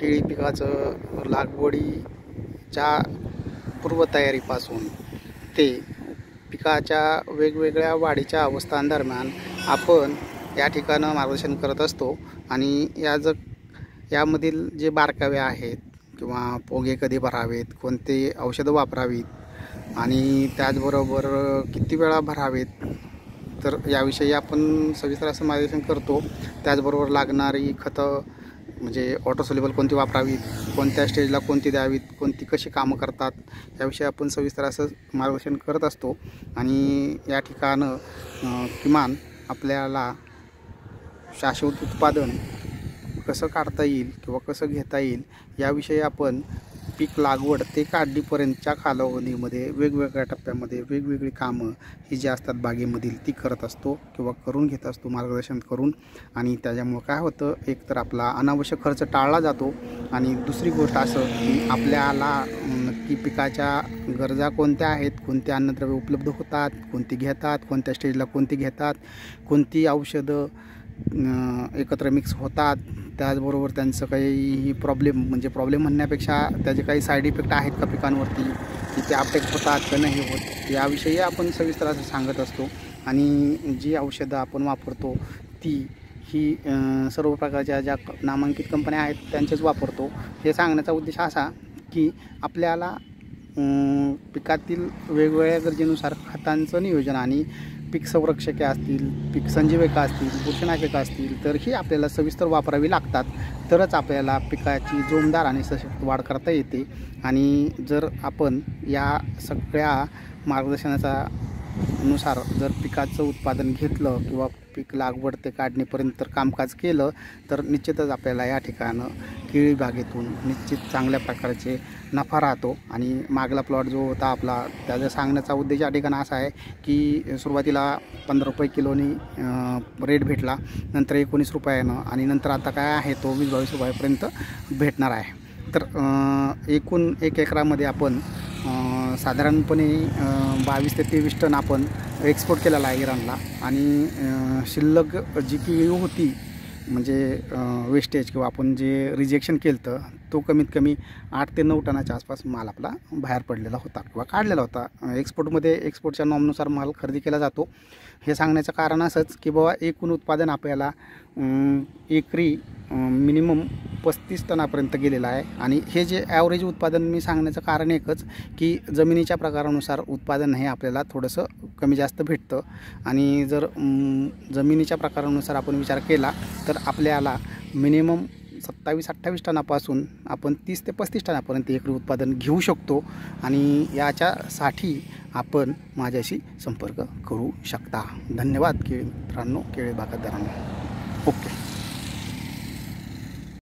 केळी पिकाचं लागवडीच्या पूर्वतयारीपासून ते पिकाच्या वेगवेगळ्या वाढीच्या अवस्थांदरम्यान आपण या ठिकाणं मार्गदर्शन करत असतो। आणि यामधील जे बारकावे आहेत किंवा पोगे कधी भरावेत, कोणते औषधं वापरावीत आणि त्याचबरोबर किती वेळा भरावेत, तर याविषयी आपण सविस्तर असं मार्गदर्शन करतो। त्याचबरोबर लागणारी खतं म्हणजे वॉटर सोल्युबल कोणती वापरावीत, कोणत्या स्टेजला कोणती द्यावीत, कोणती कशी कामं करतात याविषयी आपण सविस्तर असं मार्गदर्शन करत असतो। आणि या ठिकाणं किमान आपल्याला शाश्वत उत्पादन कसं काढता येईल किंवा कसं घेता येईल याविषयी आपण पीक लागवड ते काढणीपर्यंतच्या कालावधीमध्ये वेगवेगळ्या टप्प्यामध्ये वेगवेगळी कामं ही जी असतात बागेमधील ती करत असतो किंवा करून घेत असतो मार्गदर्शन करून। आणि त्याच्यामुळं काय होतं, एक तर आपला अनावश्यक खर्च टाळला जातो आणि दुसरी गोष्ट असं की आपल्याला नक्की पिकाच्या गरजा कोणत्या आहेत, कोणती अन्नद्रव्ये उपलब्ध होतात, कोणती घेतात, कोणत्या स्टेजला कोणती घेतात, कोणती औषधं एकत्र मिक्स होतात, त्याचबरोबर त्यांचं काही प्रॉब्लेम म्हणण्यापेक्षा त्याचे काही साईड इफेक्ट आहेत का पिकांवरती, की ते अफेक्ट होतात का नाही होत, याविषयी आपण सविस्तर असं सांगत असतो। आणि जी औषधं आपण वापरतो ती ही सर्व प्रकारच्या ज्या नामांकित कंपन्या आहेत त्यांचेच वापरतो। हे सांगण्याचा उद्देश असा की आपल्याला पिकातील वेगवेगळ्या गरजेनुसार खतांचं नियोजन आणि पीक संरक्षके असतील, पीक संजीवक असतील, बुरशीनाशक असतील तर ही आपल्याला सविस्तर वापरावी लागतात, तरच आपल्याला पिकाची जोमदार आणि सशक्त वाढ करता येते। आणि जर आपण या सगळ्या मार्गदर्शनाचा नुसार जर पिकाचं उत्पादन घेतलं किंवा पीक लागवड ते काढणीपर्यंत तर कामकाज केलं तर निश्चितच आपल्याला या ठिकाणं केळी बागेतून निश्चित चांगल्या प्रकारचे नफा राहतो। आणि मागला प्लॉट जो होता आपला त्याचा सांगण्याचा उद्देश या ठिकाणी असा आहे की सुरुवातीला 15 रुपये किलोनी रेट भेटला, नंतर 19 रुपयानं आणि नंतर आता काय आहे तो 20-22 रुपयापर्यंत भेटणार आहे। तर एकूण 1 एकरामध्ये आपण साधारणपणे 22 ते 23 टन आपण एक्सपोर्ट केलेला आहे इराणला। आणि शिल्लक जी की होती म्हणजे वेस्टेज किंवा आपण जे रिजेक्शन केलं तर तो कमीत कमी 8 ते 9 टनाच्या आसपास माल आपला बाहेर पडलेला होता किंवा काढलेला होता। एक्सपोर्टच्या नॉर्मनुसार माल खरेदी केला जातो। हे सांगण्याचं कारण असंच की बाबा एकूण उत्पादन आपल्याला एकरी मिनिमम 35 टनापर्यंत गेलेलं आहे। आणि हे जे ॲव्हरेज उत्पादन मी सांगण्याचं कारण एकच की जमिनीच्या प्रकारानुसार उत्पादन हे आपल्याला थोडंसं कमी जास्त भेटतं। आणि जर जमिनीच्या प्रकारानुसार आपण विचार केला तर आपल्याला मिनिमम 27-28 टनापासून आपण 30 ते 35 टनापर्यंत एकरी उत्पादन घेऊ शकतो। आणि याच्यासाठी आपण माझ्याशी संपर्क करू शकता। धन्यवाद मित्रांनो, केळी बागायतदारांनो। ओके।